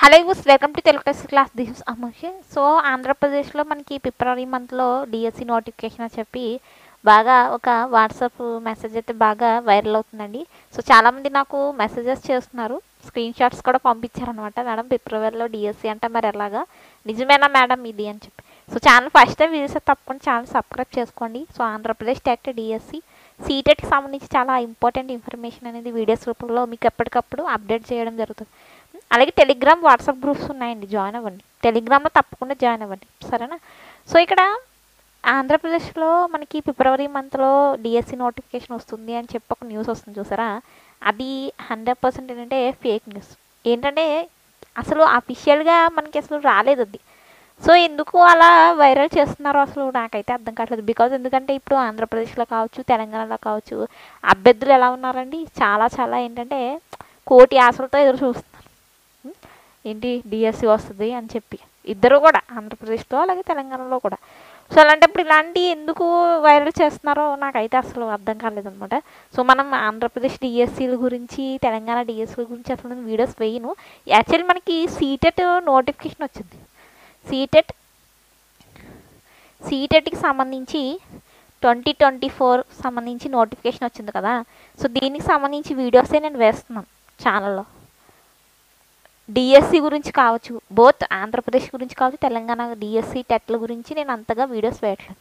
Hello యూస్ welcome to Telugu test class. This is అమోషి. So ఆంధ్రప్రదేశ్లో మనకి ఫిబ్రవరి మంత్లో డిఎస్సి నోటిఫికేషన్ అని చెప్పి బాగా ఒక వాట్సాప్ మెసేజ్ అయితే బాగా వైరల్ అవుతుందండి. సో చాలామంది నాకు మెసేజెస్ చేస్తున్నారు, స్క్రీన్ షాట్స్ కూడా పంపించారనమాట. మేడం ఫిబ్రవరిలో డిఎస్సి అంటే మరి ఎలాగా, నిజమేనా మేడం ఇది అని చెప్పి. So channel first time videos తప్పకుండా ఛానల్ సబ్స్క్రైబ్ చేసుకోండి. సో ఆంధ్రప్రదేశ్ టెట్ డిఎస్సి సీటెట్కి సంబంధించి చాలా ఇంపార్టెంట్ ఇన్ఫర్మేషన్ అనేది వీడియోస్ రూపంలో మీకు ఎప్పటికప్పుడు అప్డేట్ చేయడం జరుగుతుంది. అలాగే టెలిగ్రామ్ వాట్సాప్ గ్రూప్స్ ఉన్నాయండి, జాయిన్ అవ్వండి. టెలిగ్రామ్లో తప్పకుండా జాయిన్ అవ్వండి, సరేనా. సో ఇక్కడ ఆంధ్రప్రదేశ్లో మనకి ఫిబ్రవరి మంత్లో డిఎస్సి నోటిఫికేషన్ వస్తుంది అని చెప్పి ఒక న్యూస్ వస్తుంది చూసారా, అది 100% ఏంటంటే ఫేక్ న్యూస్. ఏంటంటే అసలు అఫీషియల్గా మనకి అసలు రాలేదు అది. సో ఎందుకు అలా వైరల్ చేస్తున్నారో అసలు నాకైతే అర్థం కావట్లేదు. బికాజ్ ఎందుకంటే ఇప్పుడు ఆంధ్రప్రదేశ్లో కావచ్చు, తెలంగాణలో కావచ్చు, అభ్యర్థులు ఎలా ఉన్నారండి, చాలా చాలా ఏంటంటే కోటి ఆశలతో ఎదురు చూస్తున్నారు. ఏంటి డిఎస్సి వస్తుంది అని చెప్పి ఇద్దరు కూడా, ఆంధ్రప్రదేశ్లో అలాగే తెలంగాణలో కూడా. సో అలాంటప్పుడు ఇలాంటి ఎందుకు వైరల్ చేస్తున్నారో నాకైతే అసలు అర్థం కాలేదన్నమాట. సో మనం ఆంధ్రప్రదేశ్ డిఎస్సీల గురించి, తెలంగాణ డిఎస్సీల గురించి అసలు నేను వీడియోస్ వేయను. యాక్చువల్లీ మనకి సీటెట్ నోటిఫికేషన్ వచ్చింది. సీటెట్కి సంబంధించి 2024 సంబంధించి నోటిఫికేషన్ వచ్చింది కదా. సో దీనికి సంబంధించి వీడియోసే నేను వేస్తున్నాను ఛానల్లో. డిఎస్సి గురించి కావచ్చు, బోత్ ఆంధ్రప్రదేశ్ గురించి కావచ్చు, తెలంగాణ డిఎస్సి టెట్ల గురించి నేను అంతగా వీడియోస్ వేయట్లేదు.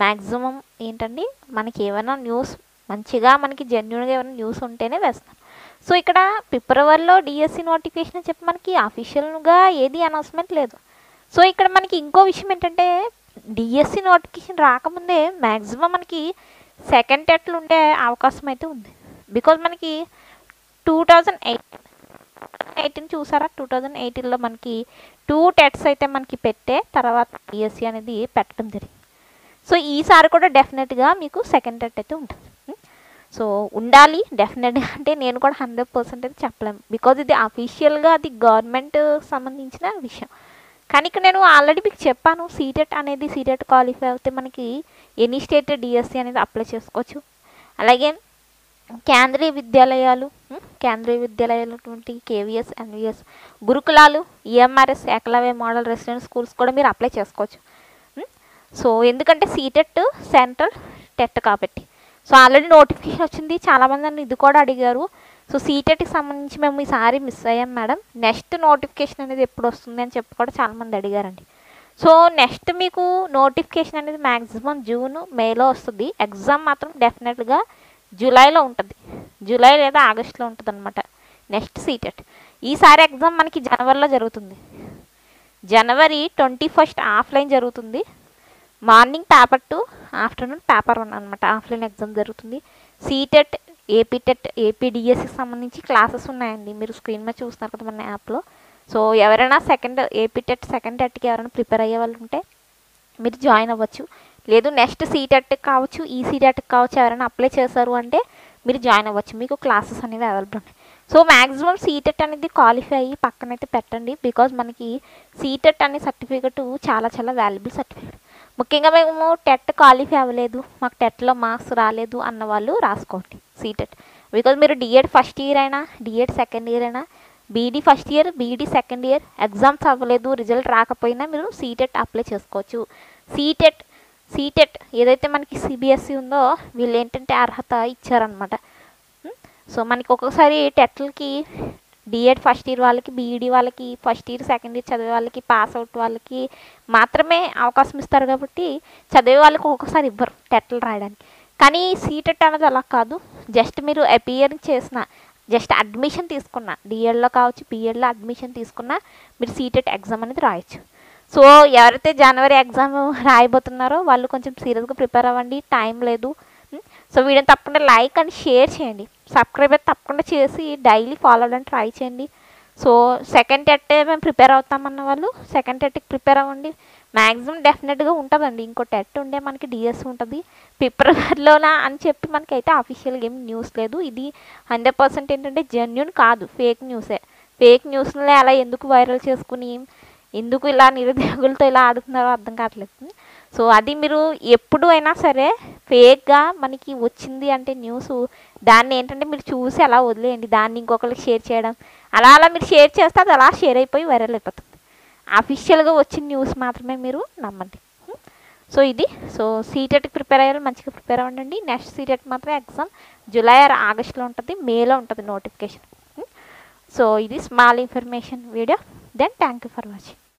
మ్యాక్సిమం ఏంటండి మనకి ఏమైనా న్యూస్ మంచిగా మనకి జెన్యున్గా ఏమైనా న్యూస్ ఉంటేనే వేస్తాను. సో ఇక్కడ ఫిబ్రవరిలో డిఎస్సి నోటిఫికేషన్ అని చెప్పి మనకి అఫీషియల్గా ఏది అనౌన్స్మెంట్ లేదు. సో ఇక్కడ మనకి ఇంకో విషయం ఏంటంటే డిఎస్సి నోటిఫికేషన్ రాకముందే మ్యాక్సిమం మనకి సెకండ్ టెట్లు ఉండే అవకాశం అయితే ఉంది. బికాజ్ మనకి 2018 చూసారా, 2018లో మనకి 2 టెట్స్ అయితే మనకి పెట్టే తర్వాత డిఎస్సి అనేది పెట్టడం జరిగింది. సో ఈసారి కూడా డెఫినెట్గా మీకు సెకండ్ టెట్ అయితే ఉంటుంది. సో ఉండాలి డెఫినెట్గా, అంటే నేను కూడా 100% అయితే చెప్పలేము. బికాజ్ ఇది అఫీషియల్గా అది గవర్నమెంట్ సంబంధించిన విషయం. కానీ ఇక్కడ నేను ఆల్రెడీ మీకు చెప్పాను, సీటెట్ క్వాలిఫై అయితే మనకి ఎనీ స్టేట్ డిఎస్సి అనేది అప్లై చేసుకోవచ్చు. అలాగే కేంద్రీయ విద్యాలయాలు అటువంటి కేవీఎస్, ఎన్విఎస్, గురుకులాలు, EMRS, Eklavya model resident schools కూడా మీరు అప్లై చేసుకోవచ్చు. సో ఎందుకంటే సీటెట్ సెంట్రల్ టెట్ కాబట్టి. సో ఆల్రెడీ నోటిఫికేషన్ వచ్చింది, చాలామంది నన్ను ఇది కూడా అడిగారు. సో సీటెట్కి సంబంధించి మేము ఈసారి మిస్ అయ్యాం మేడం, నెక్స్ట్ నోటిఫికేషన్ అనేది ఎప్పుడు వస్తుంది అని చెప్పి కూడా చాలామంది అడిగారండి. సో నెక్స్ట్ మీకు నోటిఫికేషన్ అనేది మ్యాక్సిమం జూన్, మేలో వస్తుంది. ఎగ్జామ్ మాత్రం డెఫినెట్గా జూలైలో ఉంటుంది, జూలై లేదా ఆగస్టులో ఉంటుంది అనమాట నెక్స్ట్ సీటెట్. ఈసారి ఎగ్జామ్ మనకి జనవరిలో జరుగుతుంది. జనవరి 21 ఆఫ్లైన్ జరుగుతుంది. మార్నింగ్ పేపర్ 2, ఆఫ్టర్నూన్ పేపర్ 1 అనమాట ఆఫ్లైన్ ఎగ్జామ్ జరుగుతుంది. సీటెట్, ఏపీ డిఎస్సికి సంబంధించి క్లాసెస్ ఉన్నాయండి, మీరు స్క్రీన్ మీద చూస్తున్నారు కదా మన యాప్లో. సో ఎవరైనా ఏపీ టెట్ సెకండ్ టెట్కి ఎవరైనా ప్రిపేర్ అయ్యే వాళ్ళు ఉంటే మీరు జాయిన్ అవ్వచ్చు. లేదు నెక్స్ట్ సీటెట్కి కావచ్చు, ఈసీటెట్కి కావచ్చు, ఎవరైనా అప్లై చేశారు అంటే మీరు జాయిన్ అవ్వచ్చు. మీకు క్లాసెస్ అనేవి అవైలబుల్ ఉన్నాయి. సో మ్యాక్సిమం సీటెట్ అనేది క్వాలిఫై అయ్యి పక్కనైతే పెట్టండి. బికాజ్ మనకి సీటెట్ అనే సర్టిఫికెట్ చాలా చాలా వాల్యుబుల్ సర్టిఫికెట్. ముఖ్యంగా మేము టెట్ క్వాలిఫై అవ్వలేదు, మాకు టెట్లో మార్క్స్ రాలేదు అన్న వాళ్ళు రాసుకోండి సీటెట్. బికాజ్ మీరు డిఎడ్ ఫస్ట్ ఇయర్ అయినా, డిఎడ్ సెకండ్ ఇయర్ అయినా, BEd first year, BEd second year exams అవ్వలేదు, రిజల్ట్ రాకపోయినా మీరు సీటెట్ అప్లై చేసుకోవచ్చు. సీటెట్ ఏదైతే మనకి సిబిఎస్ఈ ఉందో వీళ్ళు ఏంటంటే అర్హత ఇచ్చారనమాట. సో మనకి ఒక్కొక్కసారి టెట్లకి డిఎడ్ ఫస్ట్ ఇయర్ వాళ్ళకి, బీఈడి వాళ్ళకి, ఫస్ట్ ఇయర్ సెకండ్ ఇయర్ చదివే వాళ్ళకి, పాస్ అవుట్ వాళ్ళకి మాత్రమే అవకాశం ఇస్తారు కాబట్టి చదివే వాళ్ళకి ఒక్కొక్కసారి ఇవ్వరు టెట్లు రాయడానికి. కానీ సీటెట్ అనేది అలా కాదు. జస్ట్ మీరు అపియర్ చేసిన, జస్ట్ అడ్మిషన్ తీసుకున్న, డిఎడ్లో కావచ్చు, బీఎడ్లో అడ్మిషన్ తీసుకున్న మీరు సీటెట్ ఎగ్జామ్ అనేది రాయొచ్చు. సో ఎవరైతే జనవరి ఎగ్జామ్ రాయబోతున్నారో వాళ్ళు కొంచెం సీరియస్గా ప్రిపేర్ అవ్వండి, టైం లేదు. సో వీడియోని తప్పకుండా లైక్ అండ్ షేర్ చేయండి, సబ్స్క్రైబ్ అయితే తప్పకుండా చేసి డైలీ ఫాలో అవ్వడానికి ట్రై చేయండి. సో సెకండ్ టెట్ మేము ప్రిపేర్ అవుతామన్న వాళ్ళు సెకండ్ టెట్కి ప్రిపేర్ అవ్వండి. మ్యాక్సిమం డెఫినెట్గా ఉంటుందండి, ఇంకో టెట్ ఉండే మనకి డిఎస్సి ఉంటుంది ఫిబ్రవరిలోనా అని చెప్పి మనకైతే అఫీషియల్గా ఏం న్యూస్ లేదు. ఇది 100% ఏంటంటే జెన్యున్ కాదు, ఫేక్ న్యూసే. ఫేక్ న్యూస్లో అలా ఎందుకు వైరల్ చేసుకుని ఎందుకు ఇలా నిరుద్యోగులతో ఇలా ఆడుతున్నారో అర్థం కావట్లేదు. సో అది మీరు ఎప్పుడు అయినా సరే ఫేక్గా మనకి వచ్చింది అంటే న్యూస్, దాన్ని ఏంటంటే మీరు చూసి అలా వదిలేయండి. దాన్ని ఇంకొకరికి షేర్ చేయడం, అలా అలా మీరు షేర్ చేస్తే అది అలా షేర్ అయిపోయి వైరల్ అయిపోతుంది. అఫీషియల్గా వచ్చిన న్యూస్ మాత్రమే మీరు నమ్మండి. సో ఇది సో సీటెట్కి ప్రిపేర్ అయ్యారు, మంచిగా ప్రిపేర్ అవ్వండి. నెక్స్ట్ సీటెట్ మాత్రం ఎగ్జామ్ జూలై ఆర్ ఆగస్ట్లో ఉంటుంది, మేలో ఉంటుంది నోటిఫికేషన్. సో ఇది small information video. Then thank you for watching.